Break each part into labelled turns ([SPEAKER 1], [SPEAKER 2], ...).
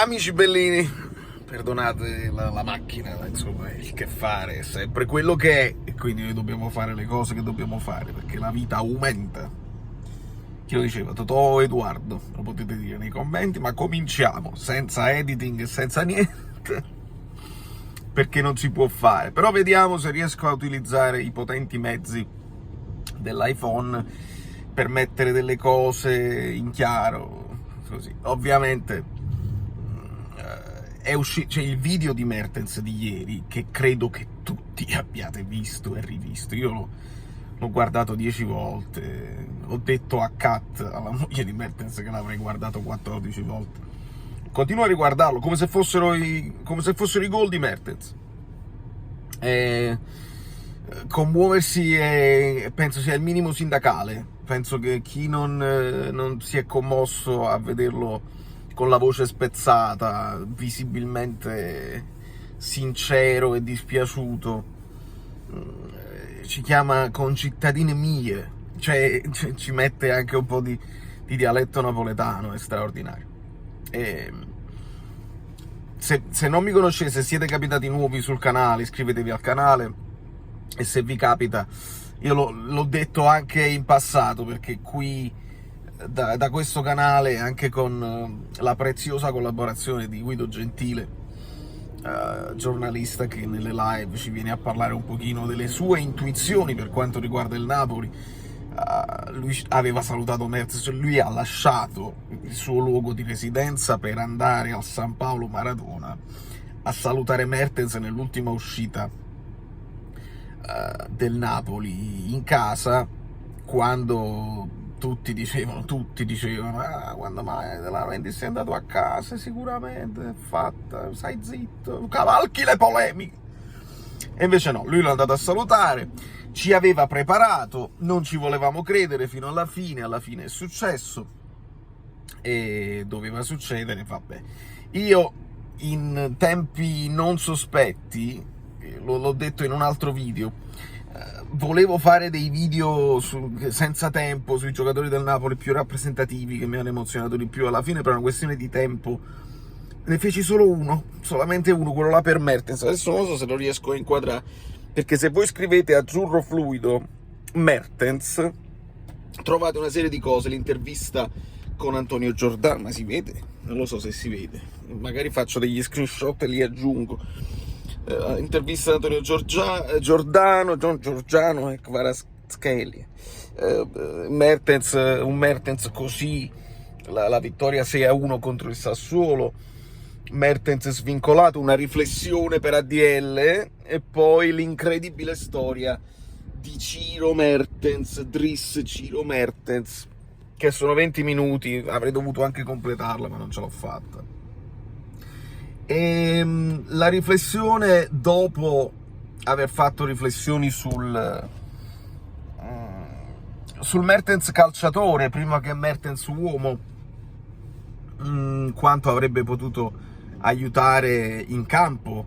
[SPEAKER 1] Amici bellini, perdonate la macchina, insomma, il che fare è sempre quello che è, e quindi noi dobbiamo fare le cose che dobbiamo fare, perché la vita aumenta. Chi lo diceva? Totò Edoardo, lo potete dire nei commenti, ma cominciamo, senza editing e senza niente, perché non si può fare. Però vediamo se riesco a utilizzare i potenti mezzi dell'iPhone per mettere delle cose in chiaro, così. Ovviamente è uscito, c'è il video di Mertens di ieri, che credo che tutti abbiate visto e rivisto. Io l'ho guardato 10 volte, ho detto a Kat, alla moglie di Mertens, che l'avrei guardato 14 volte. Continuo a riguardarlo come se fossero i gol di Mertens. Commuoversi penso sia il minimo sindacale. Penso che chi non si è commosso a vederlo con la voce spezzata, visibilmente sincero e dispiaciuto, ci chiama concittadine mie, cioè ci mette anche un po' di dialetto napoletano, è straordinario. Se non mi conoscete, se siete capitati nuovi sul canale, iscrivetevi al canale, e se vi capita, io l'ho detto anche in passato, perché qui da questo canale, anche con la preziosa collaborazione di Guido Gentile, giornalista che nelle live ci viene a parlare un pochino delle sue intuizioni per quanto riguarda il Napoli. Lui aveva salutato Mertens, lui ha lasciato il suo luogo di residenza per andare al San Paolo Maradona a salutare Mertens nell'ultima uscita del Napoli in casa, quando tutti dicevano quando mai De Laurentiis è andato a casa, sicuramente è fatta, stai zitto, cavalchi le polemiche. E invece no, lui l'ha andato a salutare, ci aveva preparato, non ci volevamo credere fino alla fine è successo, e doveva succedere, vabbè. Io in tempi non sospetti, l'ho detto in un altro video, volevo fare dei video senza tempo sui giocatori del Napoli più rappresentativi, che mi hanno emozionato di più. Alla fine, per una questione di tempo, ne feci solo uno, solamente uno, quello là per Mertens. Adesso non so se lo riesco a inquadrare, perché se voi scrivete Azzurro Fluido Mertens trovate una serie di cose, l'intervista con Antonio Giordano, ma si vede? Non lo so se si vede, magari faccio degli screenshot e li aggiungo. Intervista di Antonio Giordano, John Giorgiano e Kvaratskhelia. Mertens, un Mertens così, la vittoria 6-1 contro il Sassuolo, Mertens svincolato, una riflessione per ADL, e poi l'incredibile storia di Ciro Mertens, Driss Ciro Mertens, che sono 20 minuti, avrei dovuto anche completarla ma non ce l'ho fatta. E la riflessione, dopo aver fatto riflessioni sul Mertens calciatore prima che Mertens uomo, quanto avrebbe potuto aiutare in campo,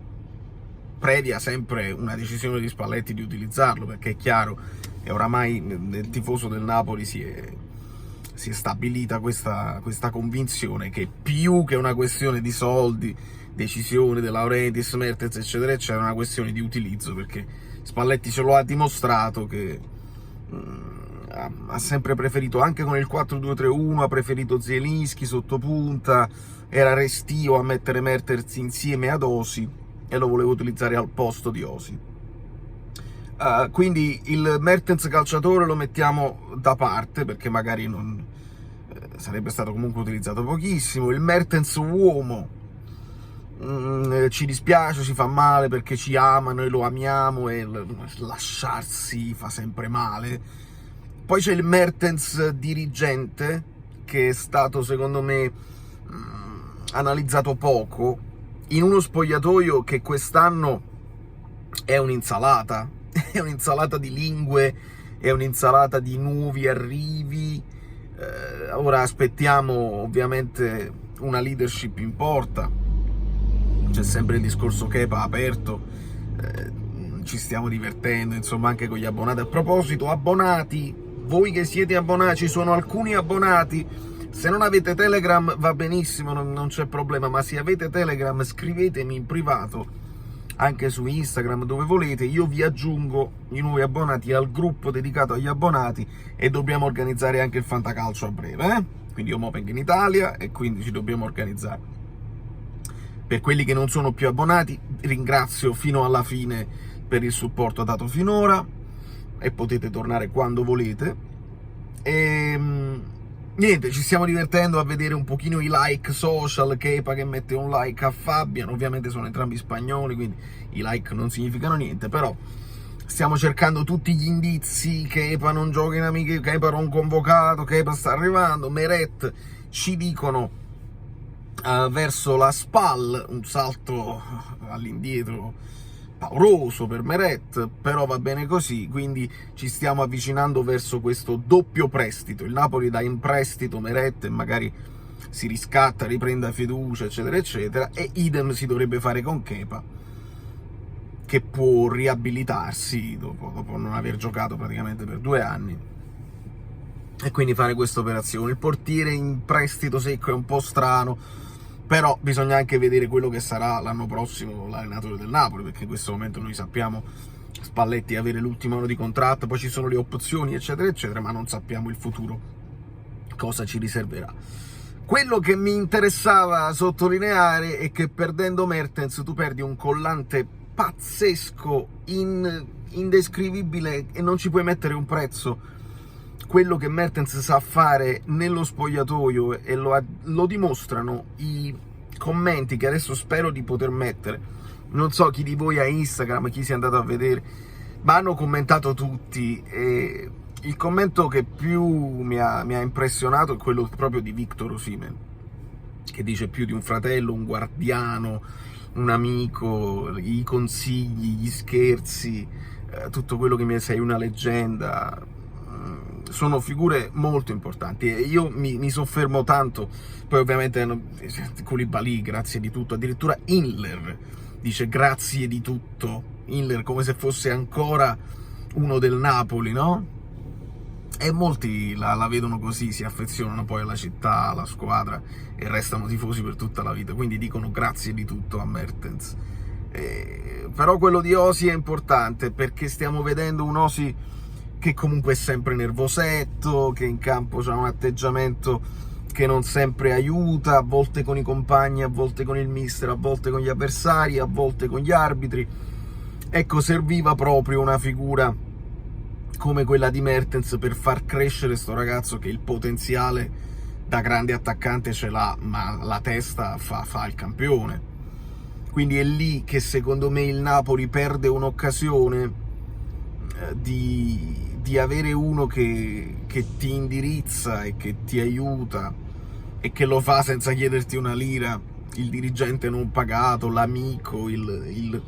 [SPEAKER 1] previa sempre una decisione di Spalletti di utilizzarlo, perché è chiaro, e oramai nel tifoso del Napoli si è stabilita questa convinzione che più che una questione di soldi, decisione De Laurentiis, Mertens eccetera eccetera, è una questione di utilizzo, perché Spalletti ce lo ha dimostrato che ha sempre preferito, anche con il 4-2-3-1 ha preferito Zielinski sotto punta, era restio a mettere Mertens insieme ad Osi e lo voleva utilizzare al posto di Osi. Quindi il Mertens calciatore lo mettiamo da parte, perché magari non sarebbe stato comunque utilizzato pochissimo. Il Mertens uomo, ci dispiace, ci fa male, perché ci ama, noi lo amiamo e lasciarsi fa sempre male. Poi c'è il Mertens dirigente, che è stato secondo me analizzato poco, in uno spogliatoio che quest'anno è un'insalata, è un'insalata di lingue, è un'insalata di nuovi arrivi. Ora aspettiamo ovviamente una leadership in porta, c'è sempre il discorso Kepa aperto, ci stiamo divertendo insomma anche con gli abbonati. A proposito, abbonati, voi che siete abbonati, ci sono alcuni abbonati Se non avete Telegram va benissimo, non c'è problema, ma se avete Telegram scrivetemi in privato, anche su Instagram, dove volete, io vi aggiungo i nuovi abbonati al gruppo dedicato agli abbonati e dobbiamo organizzare anche il Fantacalcio a breve, Quindi Home Open in Italia e quindi ci dobbiamo organizzare. Per quelli che non sono più abbonati, ringrazio fino alla fine per il supporto dato finora e potete tornare quando volete. E niente, ci stiamo divertendo a vedere un pochino i like social, Kepa che mette un like a Fabian, ovviamente sono entrambi spagnoli, quindi i like non significano niente, però stiamo cercando tutti gli indizi, Kepa non gioca in amiche, Kepa non convocato, Kepa sta arrivando, Meret ci dicono verso la SPAL, un salto all'indietro pauroso per Meret, però va bene così, quindi ci stiamo avvicinando verso questo doppio prestito. Il Napoli dà in prestito Meret e magari si riscatta, riprenda fiducia, eccetera, eccetera, e idem si dovrebbe fare con Kepa, che può riabilitarsi dopo non aver giocato praticamente per 2 anni, e quindi fare questa operazione. Il portiere in prestito secco è un po' strano, però bisogna anche vedere quello che sarà l'anno prossimo l'allenatore del Napoli, perché in questo momento noi sappiamo Spalletti avere l'ultimo anno di contratto, poi ci sono le opzioni, eccetera, eccetera, ma non sappiamo il futuro cosa ci riserverà. Quello che mi interessava sottolineare è che perdendo Mertens tu perdi un collante pazzesco, indescrivibile, e non ci puoi mettere un prezzo. Quello che Mertens sa fare nello spogliatoio, e lo dimostrano i commenti che adesso spero di poter mettere. Non so chi di voi ha Instagram, chi si è andato a vedere, ma hanno commentato tutti, e il commento che più mi ha impressionato è quello proprio di Victor Osimhen, che dice più di un fratello, un guardiano, un amico, i consigli, gli scherzi, tutto quello che mi sei una leggenda. Sono figure molto importanti e io mi soffermo tanto. Poi ovviamente Koulibaly, grazie di tutto, addirittura Inler dice grazie di tutto, Inler come se fosse ancora uno del Napoli, no? E molti la vedono così, si affezionano poi alla città, alla squadra e restano tifosi per tutta la vita, quindi dicono grazie di tutto a Mertens. Però quello di Osi è importante, perché stiamo vedendo un Osi che comunque è sempre nervosetto, che in campo ha un atteggiamento che non sempre aiuta, a volte con i compagni, a volte con il mister, a volte con gli avversari, a volte con gli arbitri. Ecco, serviva proprio una figura come quella di Mertens per far crescere sto ragazzo, che il potenziale da grande attaccante ce l'ha, ma la testa fa il campione. Quindi è lì che secondo me il Napoli perde un'occasione di avere uno che ti indirizza e che ti aiuta, e che lo fa senza chiederti una lira, il dirigente non pagato, l'amico, il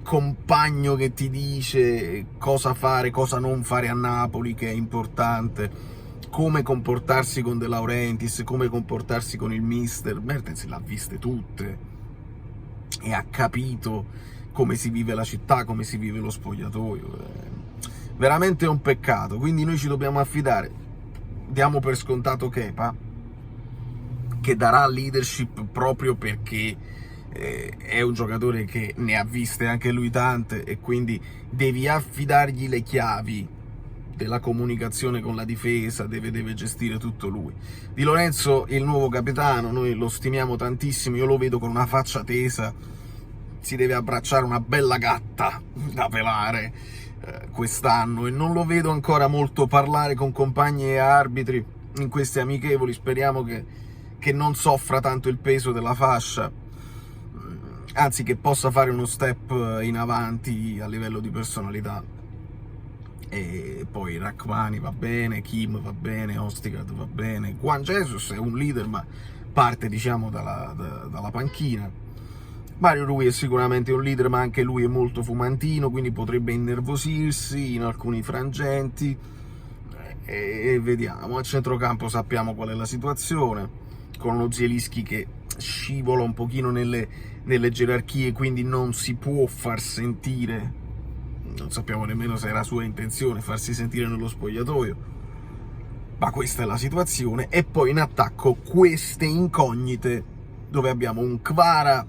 [SPEAKER 1] compagno che ti dice cosa fare, cosa non fare a Napoli, che è importante, come comportarsi con De Laurentiis, come comportarsi con il mister. Mertens le ha viste tutte e ha capito come si vive la città, come si vive lo spogliatoio. Veramente un peccato, quindi noi ci dobbiamo affidare. Diamo per scontato Kepa, che darà leadership proprio perché è un giocatore che ne ha viste anche lui tante, e quindi devi affidargli le chiavi della comunicazione con la difesa, deve gestire tutto lui. Di Lorenzo, il nuovo capitano, noi lo stimiamo tantissimo, io lo vedo con una faccia tesa, si deve abbracciare una bella gatta da pelare quest'anno, e non lo vedo ancora molto parlare con compagni e arbitri in queste amichevoli. Speriamo che non soffra tanto il peso della fascia, anzi che possa fare uno step in avanti a livello di personalità. E poi Rachmani va bene, Kim va bene, Ostigard va bene, Juan Jesus è un leader ma parte diciamo dalla panchina. Mario Rui è sicuramente un leader, ma anche lui è molto fumantino, quindi potrebbe innervosirsi in alcuni frangenti, e vediamo. A centrocampo sappiamo qual è la situazione, con uno Zielinski che scivola un pochino nelle gerarchie, quindi non si può far sentire, non sappiamo nemmeno se era sua intenzione farsi sentire nello spogliatoio. ma questa è la situazione. E poi in attacco queste incognite, dove abbiamo un Kvara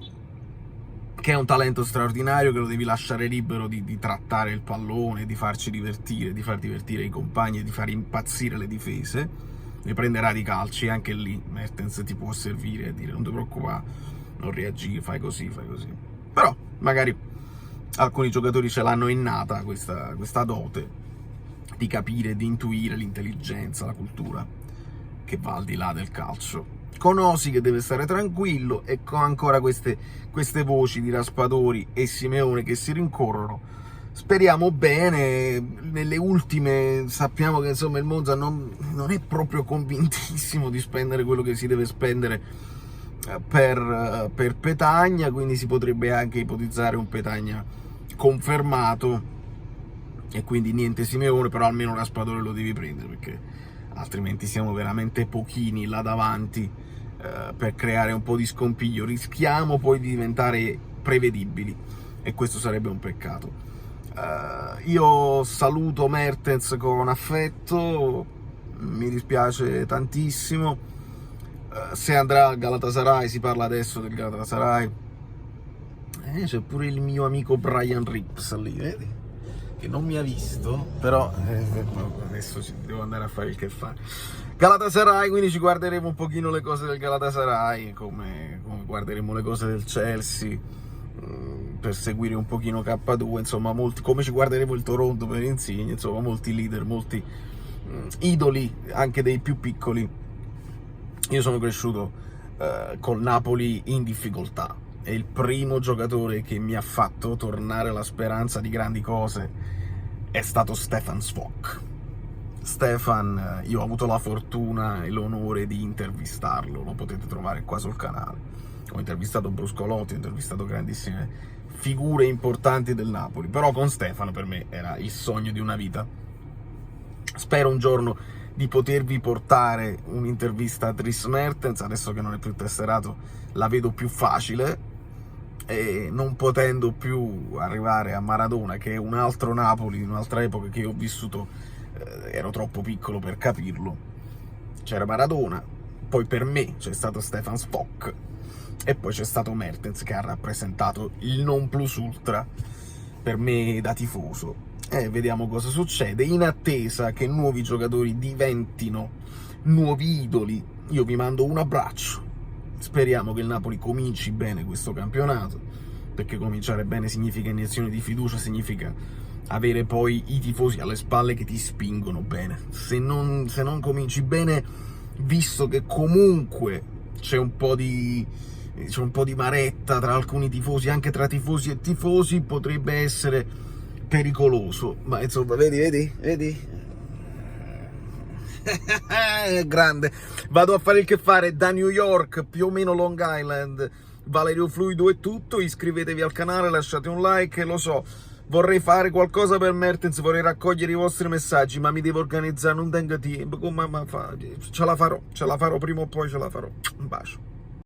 [SPEAKER 1] che è un talento straordinario, che lo devi lasciare libero di trattare il pallone, di farci divertire, di far divertire i compagni, di far impazzire le difese. Ne prenderà di calci, anche lì Mertens ti può servire e dire non ti preoccupare, non reagire, fai così, fai così. Però magari alcuni giocatori ce l'hanno innata questa dote di capire, di intuire l'intelligenza, la cultura che va al di là del calcio. Con Osi che deve stare tranquillo, e con ancora queste voci di Raspadori e Simeone che si rincorrono. Speriamo bene. Nelle ultime sappiamo che insomma il Monza non è proprio convintissimo di spendere quello che si deve spendere per Petagna, quindi si potrebbe anche ipotizzare un Petagna confermato, e quindi niente Simeone, però almeno Raspadori lo devi prendere, perché altrimenti siamo veramente pochini là davanti per creare un po' di scompiglio. Rischiamo poi di diventare prevedibili, e questo sarebbe un peccato. Io saluto Mertens con affetto, mi dispiace tantissimo. Se andrà al Galatasaray, si parla adesso del Galatasaray, c'è pure il mio amico Brian Rips lì, vedi? Che non mi ha visto, però adesso devo andare a fare il che fa. Galatasaray, quindi ci guarderemo un pochino le cose del Galatasaray, come guarderemo le cose del Chelsea, per seguire un pochino K2, insomma, come ci guarderemo il Toronto per Insigne, insomma, molti leader, molti idoli, anche dei più piccoli. Io sono cresciuto col Napoli in difficoltà, e il primo giocatore che mi ha fatto tornare la speranza di grandi cose è stato Stefan Svok. Stefan, io ho avuto la fortuna e l'onore di intervistarlo, lo potete trovare qua sul canale. Ho intervistato Bruscolotti, ho intervistato grandissime figure importanti del Napoli, però con Stefano per me era il sogno di una vita. Spero un giorno di potervi portare un'intervista a Dries Mertens, adesso che non è più tesserato la vedo più facile, e non potendo più arrivare a Maradona, che è un altro Napoli, un'altra epoca che io ho vissuto, ero troppo piccolo per capirlo. C'era Maradona, poi per me c'è stato Stefan Svok, e poi c'è stato Mertens, che ha rappresentato il non plus ultra per me da tifoso. Vediamo cosa succede, in attesa che nuovi giocatori diventino nuovi idoli. Io vi mando un abbraccio, speriamo che il Napoli cominci bene questo campionato, perché cominciare bene significa iniezione di fiducia, significa avere poi i tifosi alle spalle che ti spingono bene. Se non cominci bene, visto che comunque c'è un po' di maretta tra alcuni tifosi, anche tra tifosi e tifosi, potrebbe essere pericoloso. Ma insomma, vedi? Grande. Vado a fare il che fare da New York, più o meno Long Island. Valerio Fluido è tutto, iscrivetevi al canale, lasciate un like. Lo so, vorrei fare qualcosa per Mertens, vorrei raccogliere i vostri messaggi, ma mi devo organizzare, non tengo tempo. Ce la farò, prima o poi ce la farò. Un bacio.